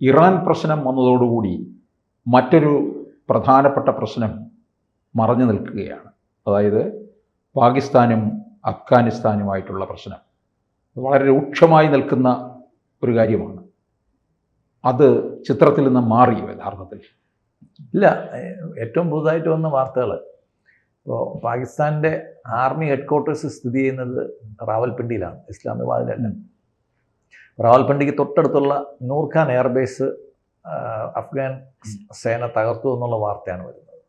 Iran പ്രശ്നം വന്നതോടുകൂടി മറ്റൊരു പ്രധാനപ്പെട്ട പ്രശ്നം മറഞ്ഞു നിൽക്കുകയാണ്. അതായത് പാകിസ്ഥാനും അഫ്ഗാനിസ്ഥാനുമായിട്ടുള്ള പ്രശ്നം വളരെ രൂക്ഷമായി നിൽക്കുന്ന ഒരു കാര്യമാണ്. അത് ചിത്രത്തിൽ നിന്ന് മാറിയോ യഥാർത്ഥത്തിൽ? ഇല്ല, ഏറ്റവും പുതുതായിട്ട് വന്ന വാർത്തകൾ ഇപ്പോൾ പാകിസ്ഥാൻ്റെ ആർമി ഹെഡ്ക്വാർട്ടേഴ്സ് സ്ഥിതി ചെയ്യുന്നത് റാവൽപിണ്ടിയിലാണ്, ഇസ്ലാമാബാദിലല്ല. റാവൽപിണ്ടിക്ക് തൊട്ടടുത്തുള്ള നൂർഖാൻ എയർബേസ് അഫ്ഗാൻ സേന തകർത്തു എന്നുള്ള വാർത്തയാണ് വരുന്നത്.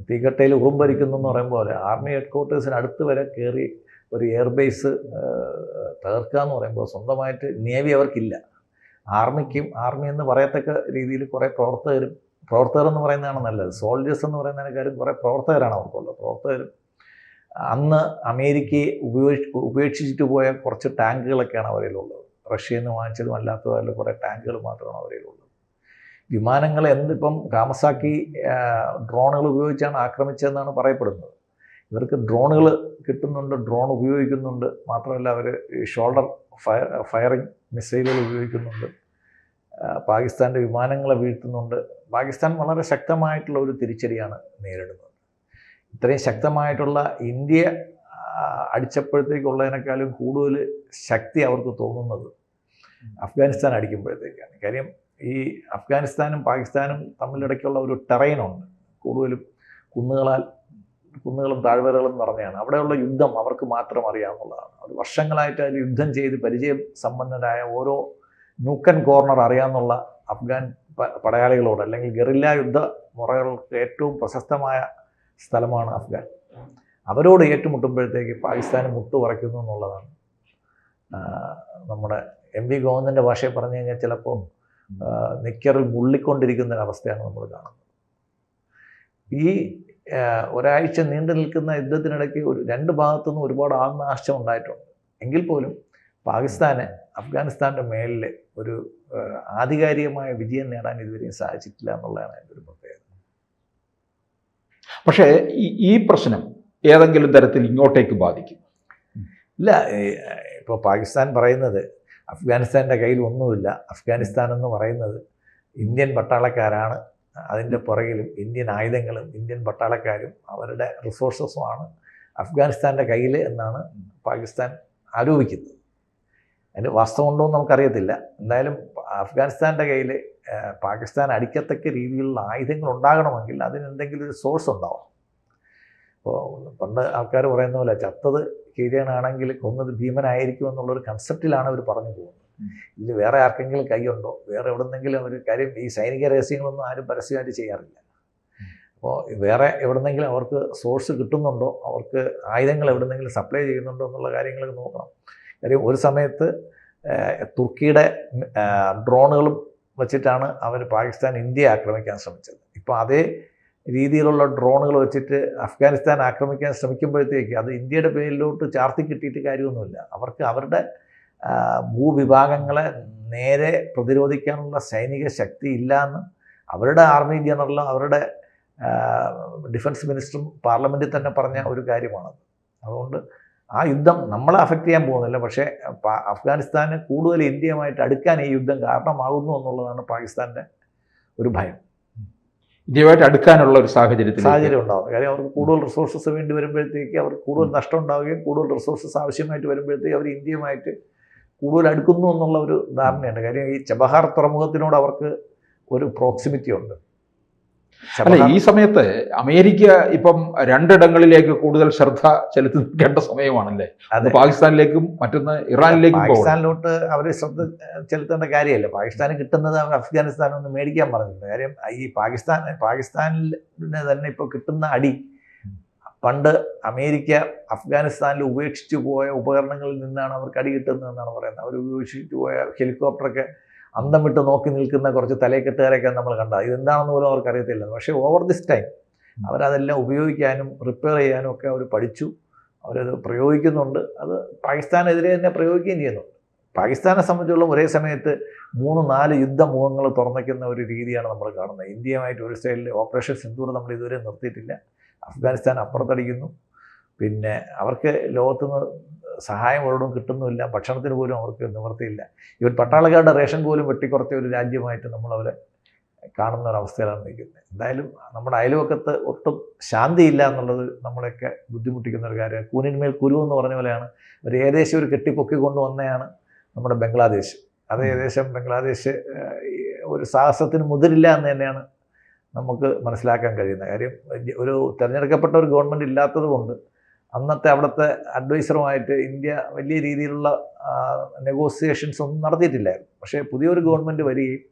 തീക്കട്ടയിൽ ഉറുമ്പരിക്കുന്നു എന്ന് പറയുമ്പോൾ പോലെ ആർമി ഹെഡ്ക്വാർട്ടേഴ്സിന് അടുത്ത് വരെ കയറി ഒരു എയർബേസ് തകർക്കുക എന്ന് പറയുമ്പോൾ സ്വന്തമായിട്ട് നേവി അവർക്കില്ല. ആർമി എന്ന് പറയത്തക്ക രീതിയിൽ കുറേ പ്രവർത്തകർ എന്ന് പറയുന്നതാണ് നല്ലത്. സോൾജേഴ്സ് എന്ന് പറയുന്നതിനേക്കാളും കുറേ പ്രവർത്തകരാണ് അവർക്കുള്ളത്. പ്രവർത്തകരും അന്ന് അമേരിക്കയെ ഉപേക്ഷിച്ചിട്ട് പോയ കുറച്ച് ടാങ്കുകളൊക്കെയാണ് അവരിലുള്ളത്. റഷ്യയിൽ നിന്ന് വാങ്ങിച്ചതും അല്ലാത്തതല്ല കുറേ ടാങ്കുകൾ മാത്രമാണ് അവരിലുള്ളത്. വിമാനങ്ങൾ എന്തിപ്പം കാമസാക്കി ഡ്രോണുകൾ ഉപയോഗിച്ചാണ് ആക്രമിച്ചതെന്നാണ് പറയപ്പെടുന്നത്. ഇവർക്ക് ഡ്രോണുകൾ കിട്ടുന്നുണ്ട്, ഡ്രോൺ ഉപയോഗിക്കുന്നുണ്ട്. മാത്രമല്ല അവർ ഷോൾഡർ ഫയറിംഗ് മിസൈലുകൾ ഉപയോഗിക്കുന്നുണ്ട്. പാകിസ്ഥാൻ്റെ വിമാനങ്ങളെ വീഴ്ത്തുന്നുണ്ട്. പാകിസ്ഥാൻ വളരെ ശക്തമായിട്ടുള്ള ഒരു തിരിച്ചടിയാണ് നേരിടുന്നത്. ഇത്രയും ശക്തമായിട്ടുള്ള ഇന്ത്യ അടിച്ചപ്പോഴത്തേക്കുള്ളതിനേക്കാളും കൂടുതൽ ശക്തി അവർക്ക് തോന്നുന്നത് അഫ്ഗാനിസ്ഥാൻ അടിക്കുമ്പോഴത്തേക്കാണ്. കാര്യം ഈ അഫ്ഗാനിസ്ഥാനും പാകിസ്ഥാനും തമ്മിലിടയ്ക്കുള്ള ഒരു ടെറൈനുണ്ട്. കൂടുതലും കുന്നുകളും താഴ്വരകളും നിറഞ്ഞാണ്. അവിടെയുള്ള യുദ്ധം അവർക്ക് മാത്രം അറിയാവുന്നതാണ്. അവർ വർഷങ്ങളായിട്ട് അതിൽ യുദ്ധം ചെയ്ത് പരിചയം സമ്പന്നരായ ഓരോ നൂക്കൻ കോർണർ അറിയാവുന്ന അഫ്ഗാൻ പടയാളികളോട് അല്ലെങ്കിൽ ഗറില്ല യുദ്ധ മുറകൾക്ക് ഏറ്റവും പ്രശസ്തമായ സ്ഥലമാണ് അഫ്ഗാൻ. അവരോട് ഏറ്റുമുട്ടുമ്പോഴത്തേക്ക് പാകിസ്ഥാന് മുട്ടുപറയ്ക്കുന്നു എന്നുള്ളതാണ് നമ്മുടെ MV ഗോവിന്ദൻ്റെ ഭാഷയിൽ പറഞ്ഞു കഴിഞ്ഞാൽ ചിലപ്പോൾ നിക്കറിൽ മുള്ളിക്കൊണ്ടിരിക്കുന്ന ഒരവസ്ഥയാണ് നമ്മൾ കാണുന്നത്. ഈ ഒരാഴ്ച നീണ്ടു നിൽക്കുന്ന യുദ്ധത്തിനിടയ്ക്ക് രണ്ട് ഭാഗത്തുനിന്നും ഒരുപാട് ആൾനാശം ഉണ്ടായിട്ടുണ്ട്. എങ്കിൽ പോലും പാകിസ്ഥാന് അഫ്ഗാനിസ്ഥാൻ്റെ മേലിൽ ഒരു ആധികാരികമായ വിജയം നേടാൻ ഇതുവരെയും സാധിച്ചിട്ടില്ല എന്നുള്ളതാണ് എൻ്റെ ഒരു പ്രത്യേകത. പക്ഷേ ഈ പ്രശ്നം ഏതെങ്കിലും തരത്തിൽ ഇങ്ങോട്ടേക്ക് ബാധിക്കും? ഇല്ല, ഇപ്പോൾ പാകിസ്ഥാൻ പറയുന്നത് അഫ്ഗാനിസ്ഥാൻ്റെ കയ്യിൽ ഒന്നുമില്ല, അഫ്ഗാനിസ്ഥാൻ എന്ന് പറയുന്നത് ഇന്ത്യൻ പട്ടാളക്കാരാണ്, അതിൻ്റെ പുറകിലും ഇന്ത്യൻ ആയുധങ്ങളും ഇന്ത്യൻ പട്ടാളക്കാരും അവരുടെ റിസോഴ്സസുമാണ് അഫ്ഗാനിസ്ഥാൻ്റെ കയ്യിൽ എന്നാണ് പാകിസ്ഥാൻ ആരോപിക്കുന്നത്. അതിന് വാസ്തവമുണ്ടോ എന്ന് നമുക്കറിയത്തില്ല. എന്തായാലും അഫ്ഗാനിസ്ഥാൻ്റെ കയ്യിൽ പാകിസ്ഥാൻ അടിക്കത്തക്ക രീതിയിലുള്ള ആയുധങ്ങൾ ഉണ്ടാകണമെങ്കിൽ അതിനെന്തെങ്കിലും ഒരു സോഴ്സ് ഉണ്ടാവും. ഇപ്പോൾ പണ്ട് ആൾക്കാർ പറയുന്ന പോലെ ചത്തത് കീരിയനാണെങ്കിൽ കൊന്നത് ഭീമനായിരിക്കും എന്നുള്ളൊരു കൺസെപ്റ്റിലാണ് അവർ പറഞ്ഞു പോകുന്നത്. ഇതിൽ വേറെ ആർക്കെങ്കിലും കൈയുണ്ടോ, വേറെ എവിടെന്നെങ്കിലും അവർ കാര്യം ഈ സൈനിക രഹസ്യങ്ങളൊന്നും ആരും പരസ്യമായിട്ട് ചെയ്യാറില്ല. അപ്പോൾ വേറെ എവിടെന്നെങ്കിലും അവർക്ക് സോഴ്സ് കിട്ടുന്നുണ്ടോ, അവർക്ക് ആയുധങ്ങൾ എവിടെന്നെങ്കിലും സപ്ലൈ ചെയ്യുന്നുണ്ടോ എന്നുള്ള കാര്യങ്ങളൊക്കെ നോക്കണം. കാര്യം ഒരു സമയത്ത് തുർക്കിയുടെ ഡ്രോണുകളും വെച്ചിട്ടാണ് അവർ പാകിസ്ഥാൻ ഇന്ത്യയെ ആക്രമിക്കാൻ ശ്രമിച്ചത്. ഇപ്പോൾ അതേ രീതിയിലുള്ള ഡ്രോണുകൾ വെച്ചിട്ട് അഫ്ഗാനിസ്ഥാൻ ആക്രമിക്കാൻ ശ്രമിക്കുമ്പോഴത്തേക്ക് അത് ഇന്ത്യയുടെ പേരിലോട്ട് ചാർത്തി കിട്ടിയിട്ട് കാര്യമൊന്നുമില്ല. അവർക്ക് അവരുടെ ഭൂവിഭാഗങ്ങളെ നേരെ പ്രതിരോധിക്കാനുള്ള സൈനിക ശക്തി ഇല്ല എന്ന് അവരുടെ ആർമി ജനറലും അവരുടെ ഡിഫൻസ് മിനിസ്റ്ററും പാർലമെൻറ്റിൽ തന്നെ പറഞ്ഞ ഒരു കാര്യമാണത്. അതുകൊണ്ട് ആ യുദ്ധം നമ്മളെ അഫക്റ്റ് ചെയ്യാൻ പോകുന്നില്ല. പക്ഷേ അഫ്ഗാനിസ്ഥാന് കൂടുതൽ ഇന്ത്യയുമായിട്ട് അടുക്കാൻ ഈ യുദ്ധം കാരണമാകുന്നു എന്നുള്ളതാണ് പാകിസ്ഥാൻ്റെ ഒരു ഭയം. ഇന്ത്യയുമായിട്ട് അടുക്കാനുള്ള ഒരു സാഹചര്യം ഉണ്ടാകും. കാര്യം അവർക്ക് കൂടുതൽ റിസോഴ്സസ് വേണ്ടി വരുമ്പോഴത്തേക്ക് അവർക്ക് കൂടുതൽ നഷ്ടം ഉണ്ടാവുകയും കൂടുതൽ റിസോഴ്സസ് ആവശ്യമായിട്ട് വരുമ്പോഴത്തേക്ക് അവർ ഇന്ത്യയുമായിട്ട് കൂടുതൽ അടുക്കുന്നു എന്നുള്ള ഒരു ധാരണയുണ്ട്. കാര്യം ഈ ചബഹാർ തുറമുഖത്തിനോട് അവർക്ക് ഒരു പ്രോക്സിമിറ്റി ഉണ്ട്. അല്ല, ഈ സമയത്ത് അമേരിക്ക ഇപ്പം രണ്ടിടങ്ങളിലേക്ക് കൂടുതൽ ശ്രദ്ധ ചെലുത്തേണ്ട സമയമാണല്ലേ? അത് പാകിസ്ഥാനിലേക്കും മറ്റൊന്ന് ഇറാനിലേക്കും. പാകിസ്ഥാനിലോട്ട് അവർ ശ്രദ്ധ ചെലുത്തേണ്ട കാര്യമല്ല. പാകിസ്ഥാന് കിട്ടുന്നത് അവർ അഫ്ഗാനിസ്ഥാനൊന്ന് മേടിക്കാൻ പറഞ്ഞിട്ടുണ്ട്. കാര്യം ഈ പാകിസ്ഥാനിന് തന്നെ ഇപ്പോൾ കിട്ടുന്ന അടി പണ്ട് അമേരിക്ക അഫ്ഗാനിസ്ഥാനിൽ ഉപേക്ഷിച്ചു പോയ ഉപകരണങ്ങളിൽ നിന്നാണ് അവർക്ക് അടി കിട്ടുന്നതെന്നാണ് പറയുന്നത്. അവർ ഉപേക്ഷിച്ചു പോയ ഹെലികോപ്റ്ററൊക്കെ അന്തം വിട്ട് നോക്കി നിൽക്കുന്ന കുറച്ച് തലക്കെട്ടുകാരൊക്കെ നമ്മൾ കണ്ടത്. ഇതെന്താണെന്ന് പോലും അവർക്കറിയത്തില്ല. പക്ഷേ ഓവർ ദിസ് ടൈം അവരതെല്ലാം ഉപയോഗിക്കാനും റിപ്പയർ ചെയ്യാനും ഒക്കെ അവർ പഠിച്ചു. അവരത് പ്രയോഗിക്കുന്നുണ്ട്. അത് പാകിസ്ഥാനെതിരെ തന്നെ പ്രയോഗിക്കുകയും ചെയ്യുന്നുണ്ട്. പാകിസ്ഥാനെ സംബന്ധിച്ചുള്ള ഒരേ സമയത്ത് 3-4 യുദ്ധമുഖങ്ങൾ തുറന്നിക്കുന്ന ഒരു രീതിയാണ് നമ്മൾ കാണുന്നത്. ഇന്ത്യയുമായിട്ട് ഒരു സൈഡിൽ ഓപ്പറേഷൻ സിന്ദൂർ നമ്മൾ ഇതുവരെ നിർത്തിയിട്ടില്ല. അഫ്ഗാനിസ്ഥാൻ അപ്പുറത്തടിക്കുന്നു. പിന്നെ അവർക്ക് ലോകത്തുനിന്ന് സഹായം ഒരിടവും കിട്ടുന്നുമില്ല, ഭക്ഷണത്തിന് പോലും അവർക്ക് നിവൃത്തിയില്ല. ഇവർ പട്ടാളക്കാരുടെ റേഷൻ പോലും വെട്ടിക്കുറച്ച ഒരു രാജ്യമായിട്ട് നമ്മളവരെ കാണുന്ന ഒരവസ്ഥയിലാണ് നിൽക്കുന്നത്. എന്തായാലും നമ്മുടെ അയൽവക്കത്ത് ഒട്ടും ശാന്തിയില്ല എന്നുള്ളത് നമ്മളെയൊക്കെ ബുദ്ധിമുട്ടിക്കുന്ന ഒരു കാര്യമാണ്. കൂനിന്മേൽ കുരു എന്ന് പറഞ്ഞ പോലെയാണ്. ഒരു ഏകദേശം ഒരു കെട്ടിപ്പൊക്കി കൊണ്ടുവന്നതാണ് നമ്മുടെ ബംഗ്ലാദേശ്. അത് ഏകദേശം ബംഗ്ലാദേശ് ഒരു സാഹസത്തിന് മുതിരില്ല എന്ന് തന്നെയാണ് നമുക്ക് മനസ്സിലാക്കാൻ കഴിയുന്ന കാര്യം. ഒരു തിരഞ്ഞെടുക്കപ്പെട്ട ഒരു ഗവൺമെൻറ് ഇല്ലാത്തത് കൊണ്ട് അന്നത്തെ അവിടുത്തെ അഡ്വൈസറുമായിട്ട് ഇന്ത്യ വലിയ രീതിയിലുള്ള നെഗോസിയേഷൻസ് ഒന്നും നടത്തിയിട്ടില്ലായിരുന്നു. പക്ഷേ പുതിയൊരു ഗവൺമെൻറ് വരികയും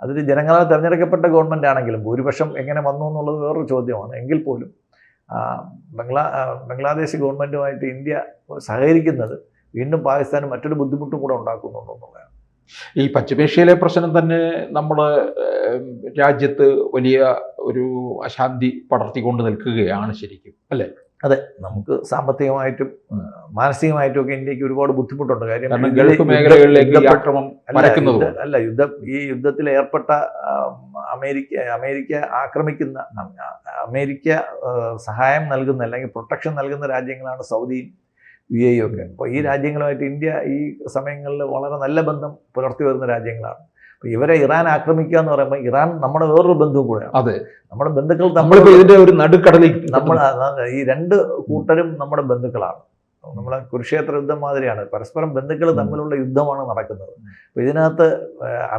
അതിൽ ജനങ്ങളാൽ തിരഞ്ഞെടുക്കപ്പെട്ട ഗവൺമെൻറ് ആണെങ്കിലും ഭൂരിപക്ഷം എങ്ങനെ വന്നു എന്നുള്ളത് വേറൊരു ചോദ്യമാണ്. എങ്കിൽ പോലും ബംഗ്ലാദേശ് ഗവൺമെൻറ്റുമായിട്ട് ഇന്ത്യ സഹകരിക്കുന്നത് വീണ്ടും പാകിസ്ഥാന് മറ്റൊരു ബുദ്ധിമുട്ടും കൂടെ ഉണ്ടാക്കുന്നുണ്ടെന്നുള്ളതാണ്. ഈ പശ്ചിമേഷ്യയിലെ പ്രശ്നം തന്നെ നമ്മുടെ രാജ്യത്ത് വലിയ ഒരു അശാന്തി പടർത്തിക്കൊണ്ട് നിൽക്കുകയാണ് ശരിക്കും, അല്ലേ? അതെ, നമുക്ക് സാമ്പത്തികമായിട്ടും മാനസികമായിട്ടും ഒക്കെ ഇന്ത്യക്ക് ഒരുപാട് ബുദ്ധിമുട്ടുണ്ട്. കാര്യം ഗൾഫ് മേഖലകളിലേക്ക് ആക്രമണം അല്ല, ഈ യുദ്ധത്തിൽ ഏർപ്പെട്ട അമേരിക്ക ആക്രമിക്കുന്ന, അമേരിക്ക സഹായം നൽകുന്ന അല്ലെങ്കിൽ പ്രൊട്ടക്ഷൻ നൽകുന്ന രാജ്യങ്ങളാണ് സൗദിയും UAE ഒക്കെ. അപ്പോൾ ഈ രാജ്യങ്ങളുമായിട്ട് ഇന്ത്യ ഈ സമയങ്ങളിൽ വളരെ നല്ല ബന്ധം പുലർത്തി വരുന്ന രാജ്യങ്ങളാണ്. അപ്പോൾ ഇവരെ ഇറാൻ ആക്രമിക്കുക എന്ന് പറയുമ്പോൾ ഇറാൻ നമ്മുടെ വേറൊരു ബന്ധുവും കൂടെയാണ്. അതെ, നമ്മുടെ ബന്ധുക്കൾ ഇതിന്റെ ഒരു നടുക്കടലിൽ ഈ രണ്ട് കൂട്ടരും നമ്മുടെ ബന്ധുക്കളാണ്. നമ്മളെ കുരുക്ഷേത്ര യുദ്ധം മാതിരിയാണ്. പരസ്പരം ബന്ധുക്കൾ തമ്മിലുള്ള യുദ്ധമാണ് നടക്കുന്നത്. അപ്പോൾ ഇതിനകത്ത്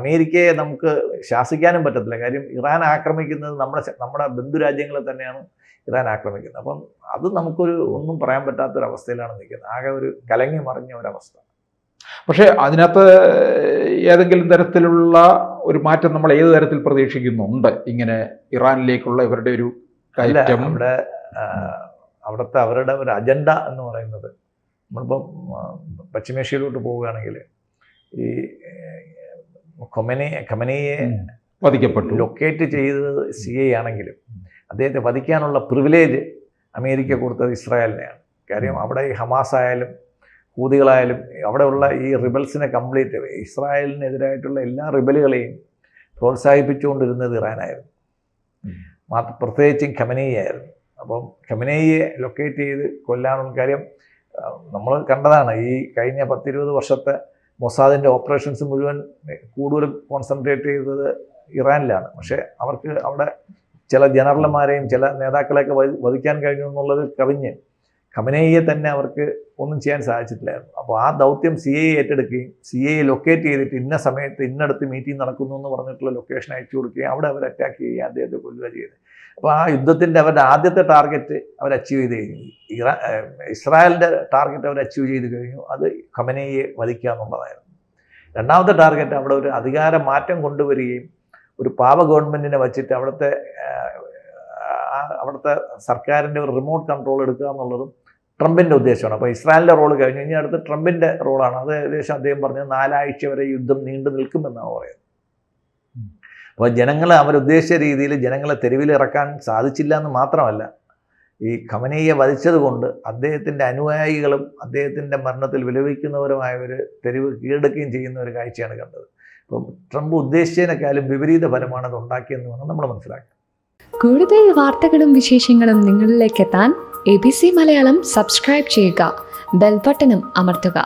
അമേരിക്കയെ നമുക്ക് ശാസിക്കാനും പറ്റത്തില്ല. കാര്യം ഇറാൻ ആക്രമിക്കുന്നത് നമ്മുടെ ബന്ധുരാജ്യങ്ങളെ തന്നെയാണ് ഇറാൻ ആക്രമിക്കുന്നത്. അപ്പം അത് നമുക്കൊരു ഒന്നും പറയാൻ പറ്റാത്തൊരവസ്ഥയിലാണ് നിൽക്കുന്നത്. ആകെ ഒരു കലങ്ങി മറിഞ്ഞ ഒരവസ്ഥ. പക്ഷേ അതിനകത്ത് ഏതെങ്കിലും തരത്തിലുള്ള ഒരു മാറ്റം നമ്മൾ ഏത് തരത്തിൽ പ്രതീക്ഷിക്കുന്നുണ്ട്? ഇങ്ങനെ ഇറാനിലേക്കുള്ള ഇവരുടെ ഒരു കയറ്റം, അവിടുത്തെ അവരുടെ ഒരു അജണ്ട എന്ന് പറയുന്നത്, നമ്മളിപ്പം പശ്ചിമേഷ്യയിലോട്ട് പോവുകയാണെങ്കിൽ ഈ ഖമനേയെ വധിക്കപ്പെട്ടു, ലൊക്കേറ്റ് ചെയ്തത് CIA ആണെങ്കിലും അദ്ദേഹത്തെ വധിക്കാനുള്ള പ്രിവിലേജ് അമേരിക്ക കൊടുത്തത് ഇസ്രായേലിനെയാണ്. കാര്യം അവിടെ ഈ ഹമാസ് ആയാലും ഹൂതികളായാലും അവിടെയുള്ള ഈ റിബൽസിനെ കംപ്ലീറ്റ് ഇസ്രായേലിനെതിരായിട്ടുള്ള എല്ലാ റിബലുകളെയും പ്രോത്സാഹിപ്പിച്ചുകൊണ്ടിരുന്നത് ഇറാനായിരുന്നു. പ്രത്യേകിച്ചും ഖമനേയിയായിരുന്നു. അപ്പം ഖമനേയിയെ ലൊക്കേറ്റ് ചെയ്ത് കൊല്ലാനുള്ള കാര്യം നമ്മൾ കണ്ടതാണ്. ഈ കഴിഞ്ഞ 10-20 വർഷത്തെ മൊസാദിൻ്റെ ഓപ്പറേഷൻസ് മുഴുവൻ കൂടുതലും കോൺസെൻട്രേറ്റ് ചെയ്തത് ഇറാനിലാണ്. പക്ഷേ അവർക്ക് അവിടെ ചില ജനറൽമാരെയും ചില നേതാക്കളെയൊക്കെ വധിക്കാൻ കഴിഞ്ഞു എന്നുള്ളത് കവിഞ്ഞ് ഖമനേയിയെ തന്നെ അവർക്ക് ഒന്നും ചെയ്യാൻ സാധിച്ചിട്ടില്ലായിരുന്നു. അപ്പോൾ ആ ദൗത്യം CIA ഏറ്റെടുക്കുകയും CIA ലൊക്കേറ്റ് ചെയ്തിട്ട് ഇന്ന സമയത്ത് ഇന്നടത്ത് മീറ്റിംഗ് നടക്കുന്നു എന്ന് പറഞ്ഞിട്ടുള്ള ലൊക്കേഷൻ അയച്ചു കൊടുക്കുകയും അവിടെ അവർ അറ്റാക്ക് ചെയ്യുകയും അദ്ദേഹത്തെ കൊല്ലുക ചെയ്തത്. അപ്പോൾ ആ യുദ്ധത്തിൻ്റെ അവരുടെ ആദ്യത്തെ ടാർഗറ്റ് അവർ അച്ചീവ് ചെയ്ത് കഴിഞ്ഞു. ഇസ്രായേലിൻ്റെ ടാർഗറ്റ് അവർ അച്ചീവ് ചെയ്ത് കഴിഞ്ഞു. അത് ഖമനേയിയെ വധിക്കുക എന്നുള്ളതായിരുന്നു. രണ്ടാമത്തെ ടാർഗറ്റ് അവിടെ ഒരു അധികാര മാറ്റം കൊണ്ടുവരികയും ഒരു പാവ ഗവൺമെൻറ്റിനെ വച്ചിട്ട് അവിടുത്തെ സർക്കാരിൻ്റെ ഒരു റിമോട്ട് കൺട്രോൾ എടുക്കുക എന്നുള്ളതും ട്രംപിൻ്റെ ഉദ്ദേശമാണ്. അപ്പോൾ ഇസ്രായേലിൻ്റെ റോൾ കഴിഞ്ഞ് ഇനി അടുത്ത് ട്രംപിൻ്റെ റോളാണ്. അത് ഏകദേശം അദ്ദേഹം പറഞ്ഞത് 4 ആഴ്ച വരെ യുദ്ധം നീണ്ടു നിൽക്കുമെന്നാണ് പറയുന്നത്. അപ്പോൾ ജനങ്ങളെ അവരുദ്ദേശിച്ച രീതിയിൽ ജനങ്ങളെ തെരുവിലിറക്കാൻ സാധിച്ചില്ല എന്ന് മാത്രമല്ല, ഈ ഖമനേയിയെ വധിച്ചത് കൊണ്ട് അദ്ദേഹത്തിൻ്റെ അനുയായികളും അദ്ദേഹത്തിൻ്റെ മരണത്തിൽ വിലപിക്കുന്നവരുമായവർ തെരുവ് കീഴടക്കുകയും ചെയ്യുന്ന ഒരു കാഴ്ചയാണ് കണ്ടത്. അപ്പം ട്രംപ് ഉദ്ദേശിച്ചതിനേക്കാളും വിപരീത ഫലമാണ് അത് ഉണ്ടാക്കിയെന്ന് വേണം നമ്മൾ മനസ്സിലാക്കാൻ. കൂടുതൽ വാർത്തകളും വിശേഷങ്ങളും നിങ്ങളിലേക്ക് എത്താൻ ABC മലയാളം സബ്സ്ക്രൈബ് ചെയ്യുക, ബെൽ ബട്ടണും അമർത്തുക.